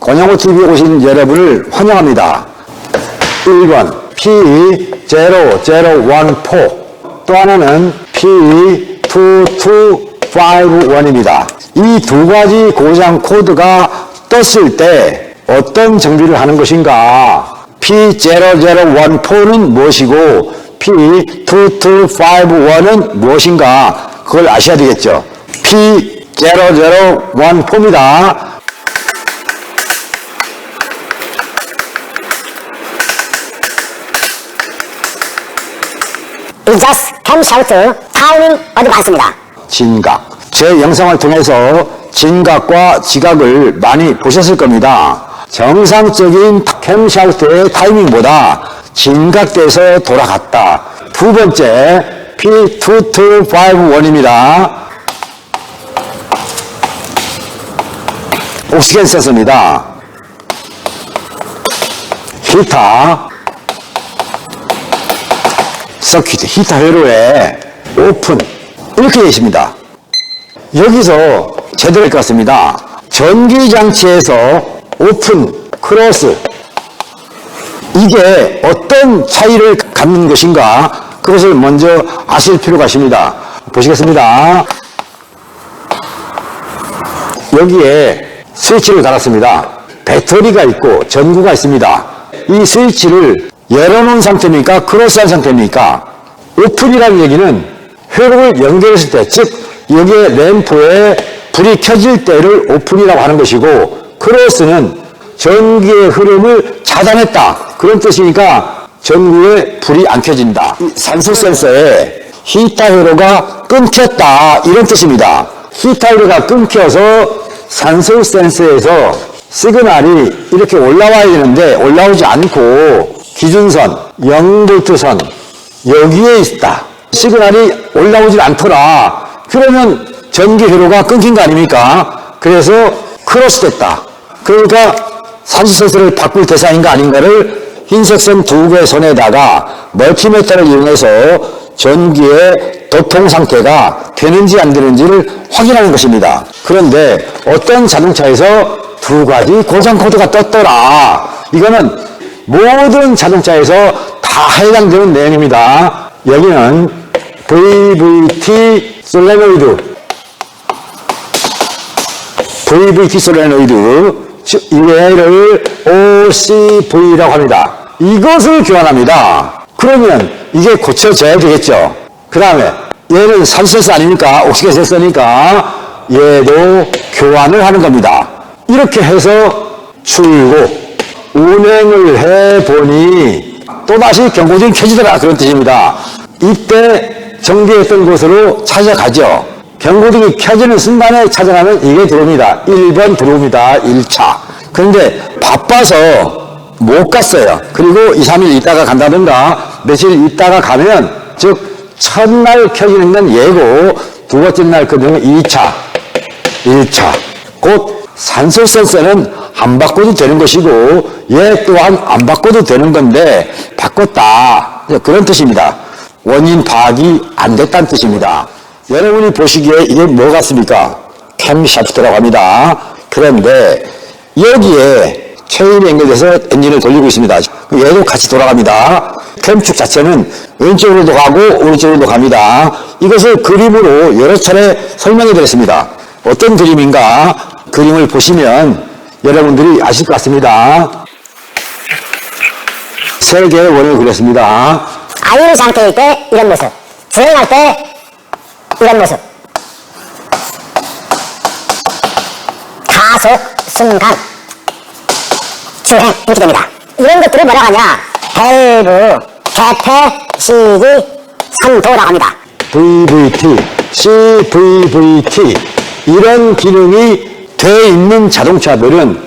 권영호TV에 오신 여러분을 환영합니다. 1번 P0014, 또 하나는 P2251입니다. 이 두 가지 고장 코드가 떴을 때 어떤 정비를 하는 것인가? P0014는 무엇이고 P2251은 무엇인가? 그걸 아셔야 되겠죠. P0014입니다. 이자스 캠샤우트 타이밍 어디 많습니다. 진각. 제 영상을 통해서 진각과 지각을 많이 보셨을 겁니다. 정상적인 캠샤우트의 타이밍보다 진각돼서 돌아갔다. 두 번째 P2251입니다. 옥시겐 센서입니다. 히터 서킷, 히터 회로에 오픈 이렇게 되어 있습니다. 여기서 제대로 될 것 같습니다. 전기장치에서 오픈, 크로스 이게 어떤 차이를 갖는 것인가 그것을 먼저 아실 필요가 있습니다. 보시겠습니다. 여기에 스위치를 달았습니다. 배터리가 있고 전구가 있습니다. 이 스위치를 열어놓은 상태입니까? 크로스한 상태입니까? 오픈이라는 얘기는 회로를 연결했을 때, 즉 여기에 램프에 불이 켜질 때를 오픈이라고 하는 것이고, 크로스는 전기의 흐름을 차단했다 그런 뜻이니까 전구에 불이 안 켜진다. 산소 센서에 히터 회로가 끊겼다 이런 뜻입니다. 히터 회로가 끊겨서 산소 센서에서 시그널이 이렇게 올라와야 되는데 올라오지 않고 기준선, 0V선 여기에 있다. 시그널이 올라오질 않더라. 그러면 전기 회로가 끊긴 거 아닙니까? 그래서 크로스 됐다. 그러니까 산소 센서를 바꿀 대상인가 아닌가를 흰색 선 두 개의 선에다가 멀티미터를 이용해서 전기의 도통 상태가 되는지 안 되는지를 확인하는 것입니다. 그런데 어떤 자동차에서 두 가지 고장 코드가 떴더라. 이거는 모든 자동차에서 다 해당되는 내용입니다. 여기는 VVT 솔레노이드, 이외를 OCV라고 합니다. 이것을 교환합니다. 그러면 이게 고쳐져야 되겠죠. 그 다음에 얘는 산소 센서 아닙니까? 옥시겐 센서니까 얘도 교환을 하는 겁니다. 이렇게 해서 출고, 운행을 해보니 또다시 경고등이 켜지더라 그런 뜻입니다. 이때 정지했던 곳으로 찾아가죠. 경고등이 켜지는 순간에 찾아가면 이게 들어옵니다. 1번 들어옵니다. 1차. 그런데 바빠서 못 갔어요. 그리고 2, 3일 있다가 간다든가 며칠 있다가 가면 즉 첫날 켜지는 건 예고 두 번째 날 켜지는 건 2차, 1차. 곧 산소 센서는 안 바꿔도 되는 것이고 얘 또한 안 바꿔도 되는 건데 바꿨다. 그런 뜻입니다. 원인 파악이 안 됐다는 뜻입니다. 여러분이 보시기에 이게 뭐 같습니까? 캠샤프트라고 합니다. 그런데 여기에 체인이 연결돼서 엔진을 돌리고 있습니다. 얘도 같이 돌아갑니다. 캠축 자체는 왼쪽으로도 가고 오른쪽으로도 갑니다. 이것을 그림으로 여러 차례 설명해 드렸습니다. 어떤 그림인가? 그림을 보시면 여러분들이 아실 것 같습니다. 세 개의 원을 그렸습니다. 아이유 상태일 때 이런 모습, 주행할 때 이런 모습, 가속, 순간, 주행 이렇게 됩니다. 이런 것들을 뭐라고 하냐? 밸브, 캐패시티, 산도라고 합니다. VVT, CVVT 이런 기능이 돼 있는 자동차들은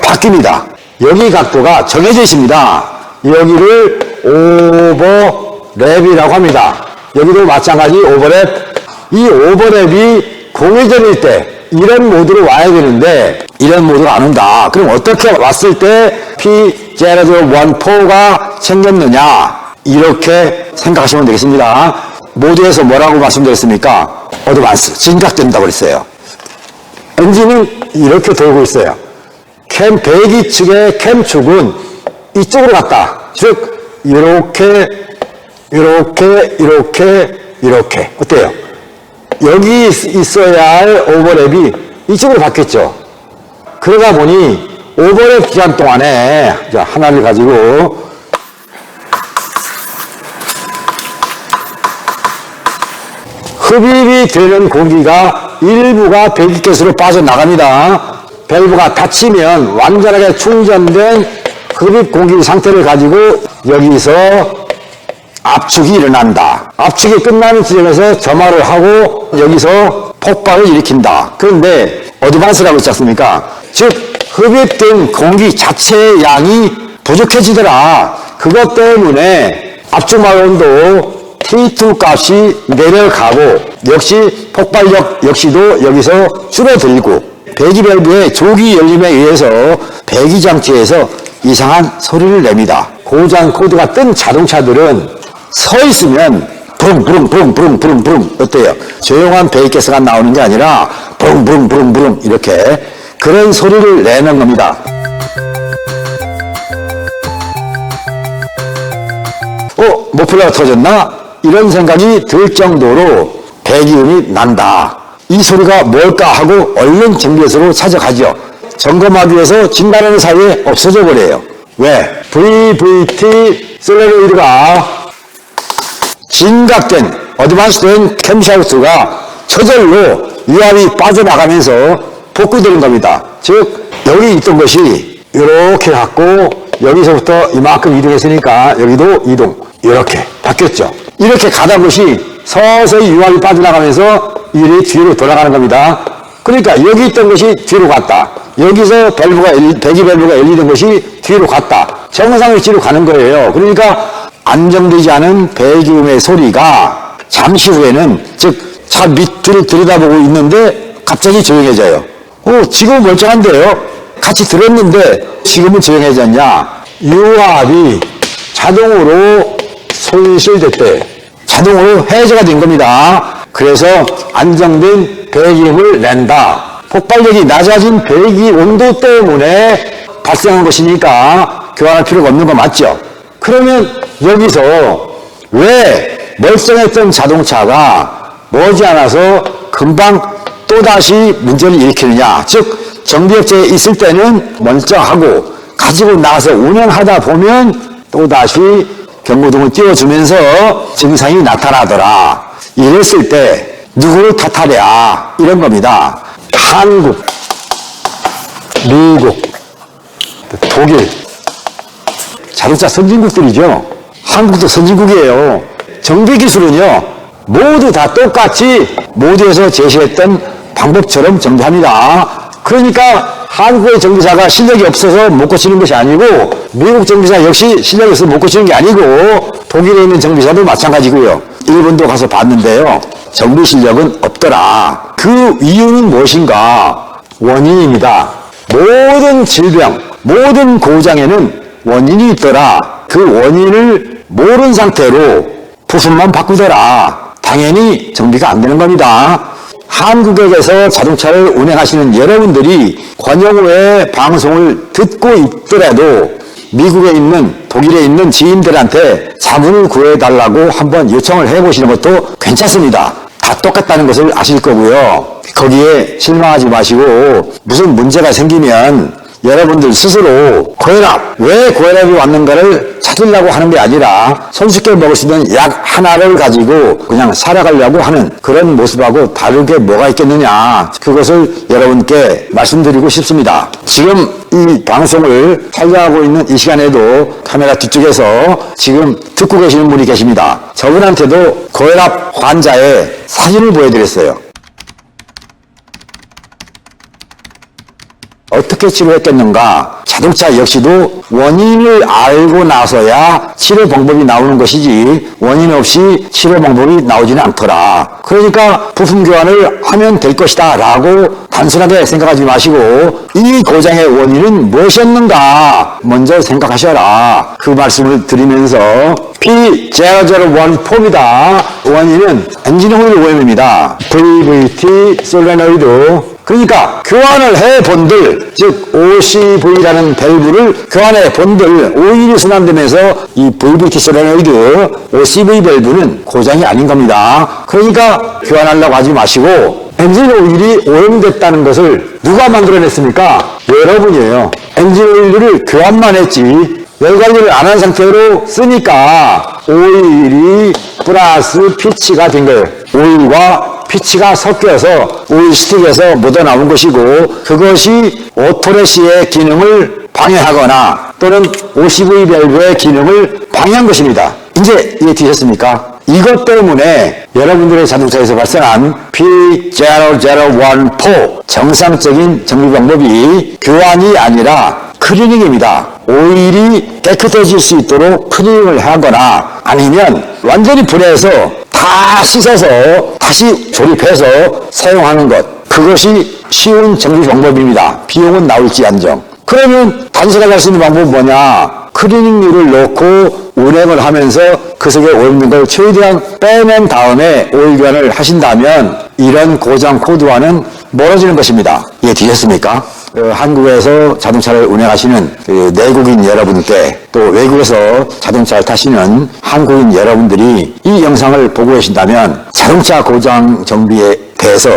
바뀝니다. 여기 각도가 정해져 있습니다. 여기를 오버랩이라고 합니다. 여기도 마찬가지 오버랩. 이 오버랩이 공회전일 때 이런 모드로 와야 되는데 이런 모드가 안 온다. 그럼 어떻게 왔을 때 P0014가 생겼느냐? 이렇게 생각하시면 되겠습니다. 모드에서 뭐라고 말씀드렸습니까? 어드밴스, 진각된다고 그랬어요. 엔진은 이렇게 돌고 있어요. 캠 배기 측의 캠축은 이쪽으로 갔다. 즉 이렇게 어때요? 여기 있어야 할 오버랩이 이쪽으로 바뀌었죠. 그러다 보니 오버랩 기간 동안에 자, 하나를 가지고 흡입이 되는 공기가 일부가 배기가스로 빠져나갑니다. 밸브가 닫히면 완전하게 충전된 흡입 공기 상태를 가지고 여기서 압축이 일어난다. 압축이 끝나는 지점에서 점화를 하고 여기서 폭발을 일으킨다. 그런데 어드밴스라고 했지 않습니까? 즉 흡입된 공기 자체의 양이 부족해지더라. 그것 때문에 압축막 온도 T2 값이 내려가고 역시 폭발력 역시도 여기서 줄어들고 배기 밸브의 조기 열림에 의해서 배기 장치에서 이상한 소리를 냅니다. 고장 코드가 뜬 자동차들은 서 있으면 부릉 어때요? 조용한 배기가스가 나오는 게 아니라 부릉 이렇게 그런 소리를 내는 겁니다. 머플러가 터졌나? 이런 생각이 들 정도로 배기음이 난다. 이 소리가 뭘까 하고 얼른 정비소로 찾아가죠. 점검하기 위해서 진단하는 사이에 없어져 버려요. 왜? VVT 솔레노이드가 진각된 어드밴스된 캠샤프트가 저절로 유압이 빠져나가면서 복구되는 겁니다. 즉 여기 있던 것이 이렇게 갖고 여기서부터 이만큼 이동했으니까 여기도 이동 이렇게 바뀌었죠. 이렇게 가다 것이 서서히 유압이 빠져나가면서 일이 뒤로 돌아가는 겁니다. 그러니까 여기 있던 것이 뒤로 갔다. 여기서 배기 밸브가 열리던 것이 뒤로 갔다. 정상 위치로 가는 거예요. 그러니까 안정되지 않은 배기음의 소리가 잠시 후에는 즉 차 밑을 들여다보고 있는데 갑자기 조용해져요. 지금은 멀쩡한데요. 같이 들었는데 지금은 조용해졌냐? 유압이 자동으로 손실됐대. 자동으로 해제가 된 겁니다. 그래서 안정된 배기음을 낸다. 폭발력이 낮아진 배기 온도 때문에 발생한 것이니까 교환할 필요가 없는 거 맞죠? 그러면 여기서 왜 멀쩡했던 자동차가 머지않아서 금방 또다시 문제를 일으키느냐? 즉 정비업체에 있을 때는 멀쩡하고 가지고 나가서 운영하다 보면 또다시 경고등을 띄워주면서 증상이 나타나더라. 이랬을 때 누구를 탓하랴? 이런 겁니다. 한국, 미국, 독일, 자동차 선진국들이죠. 한국도 선진국이에요. 정비기술은요, 모두 다 똑같이 모두에서 제시했던 방법처럼 정비합니다. 그러니까 한국의 정비사가 실력이 없어서 못 고치는 것이 아니고 미국 정비사 역시 실력이 없어서 못 고치는 게 아니고 독일에 있는 정비사도 마찬가지고요. 일본도 가서 봤는데요. 정비 실력은 없더라. 그 이유는 무엇인가? 원인입니다. 모든 질병, 모든 고장에는 원인이 있더라. 그 원인을 모른 상태로 부품만 바꾸더라. 당연히 정비가 안 되는 겁니다. 한국에서 자동차를 운행하시는 여러분들이 권영우의 방송을 듣고 있더라도 미국에 있는 독일에 있는 지인들한테 자문을 구해달라고 한번 요청을 해보시는 것도 괜찮습니다. 다 똑같다는 것을 아실 거고요. 거기에 실망하지 마시고 무슨 문제가 생기면 여러분들 스스로 고혈압, 왜 고혈압이 왔는가를 찾으려고 하는 게 아니라 손쉽게 먹을 수 있는 약 하나를 가지고 그냥 살아가려고 하는 그런 모습하고 다르게 뭐가 있겠느냐, 그것을 여러분께 말씀드리고 싶습니다. 지금 이 방송을 촬영하고 있는 이 시간에도 카메라 뒤쪽에서 지금 듣고 계시는 분이 계십니다. 저분한테도 고혈압 환자의 사진을 보여드렸어요. 어떻게 치료했겠는가? 자동차 역시도 원인을 알고 나서야 치료 방법이 나오는 것이지 원인 없이 치료 방법이 나오지는 않더라. 그러니까 부품 교환을 하면 될 것이다 라고 단순하게 생각하지 마시고 이 고장의 원인은 무엇이었는가 먼저 생각하셔라. 그 말씀을 드리면서 P001 폼이다. 원인은 엔진 오일 오염입니다. VVT 솔레노이드 그러니까 교환을 해본들, 즉 OCV라는 밸브를 교환해 본들 오일이 순환되면서 이 VVT 소레노이드 OCV 밸브는 고장이 아닌 겁니다. 그러니까 교환하려고 하지 마시고 엔진 오일이 오염됐다는 것을 누가 만들어냈습니까? 여러분이에요. 엔진 오일을 교환만 했지 열 관리를 안 한 상태로 쓰니까 오일이 플러스 피치가 된 거예요. 오일과 피치가 섞여서 오일 스틱에서 묻어나온 것이고 그것이 오토레시의 기능을 방해하거나 또는 OCV 밸브의 기능을 방해한 것입니다. 이제 이해되셨습니까? 이것 때문에 여러분들의 자동차에서 발생한 P0014 정상적인 정비 방법이 교환이 아니라 클리닝입니다. 오일이 깨끗해질 수 있도록 클리닝을 하거나 아니면 완전히 분해해서 다 씻어서 다시 조립해서 사용하는 것. 그것이 쉬운 정비 방법입니다. 비용은 나올지언정. 그러면 단순하게 할 수 있는 방법은 뭐냐? 클리닝률을 넣고 운행을 하면서 그 속에 오염된 걸 최대한 빼낸 다음에 오일 교환을 하신다면 이런 고장 코드와는 멀어지는 것입니다. 이해되셨습니까? 한국에서 자동차를 운행하시는 내국인 여러분께 또 외국에서 자동차를 타시는 한국인 여러분들이 이 영상을 보고 계신다면 자동차 고장 정비에 대해서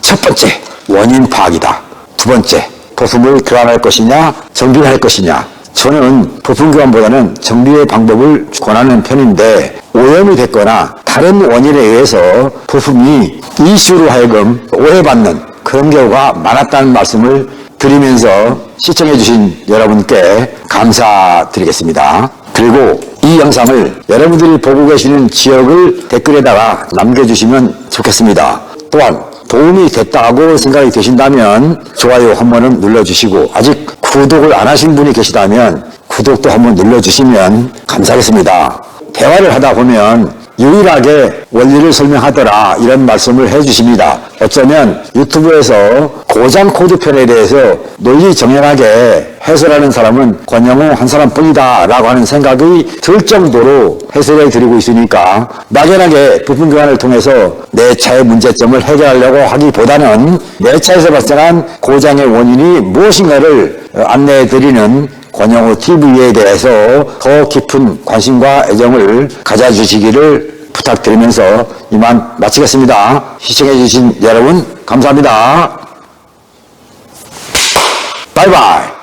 첫 번째, 원인 파악이다. 두 번째, 부품을 교환할 것이냐, 정비를 할 것이냐. 저는 부품 교환보다는 정비의 방법을 권하는 편인데 오염이 됐거나 다른 원인에 의해서 부품이 이슈로 하여금 오해받는 그런 경우가 많았다는 말씀을 드리면서 시청해 주신 여러분께 감사드리겠습니다. 그리고 이 영상을 여러분들이 보고 계시는 지역을 댓글에다가 남겨주시면 좋겠습니다. 또한 도움이 됐다고 생각이 되신다면 좋아요 한번은 눌러주시고 아직 구독을 안 하신 분이 계시다면 구독도 한번 눌러주시면 감사하겠습니다. 대화를 하다 보면 유일하게 원리를 설명하더라 이런 말씀을 해주십니다. 어쩌면 유튜브에서 고장 코드 편에 대해서 논리 정연하게 해설하는 사람은 권영우 한 사람뿐이다 라고 하는 생각이 들 정도로 해설해 드리고 있으니까 막연하게 부품 교환을 통해서 내 차의 문제점을 해결하려고 하기보다는 내 차에서 발생한 고장의 원인이 무엇인가를 안내해 드리는 권영우 TV에 대해서 더 깊은 관심과 애정을 가져주시기를 부탁드리면서 이만 마치겠습니다. 시청해주신 여러분 감사합니다. 바이바이.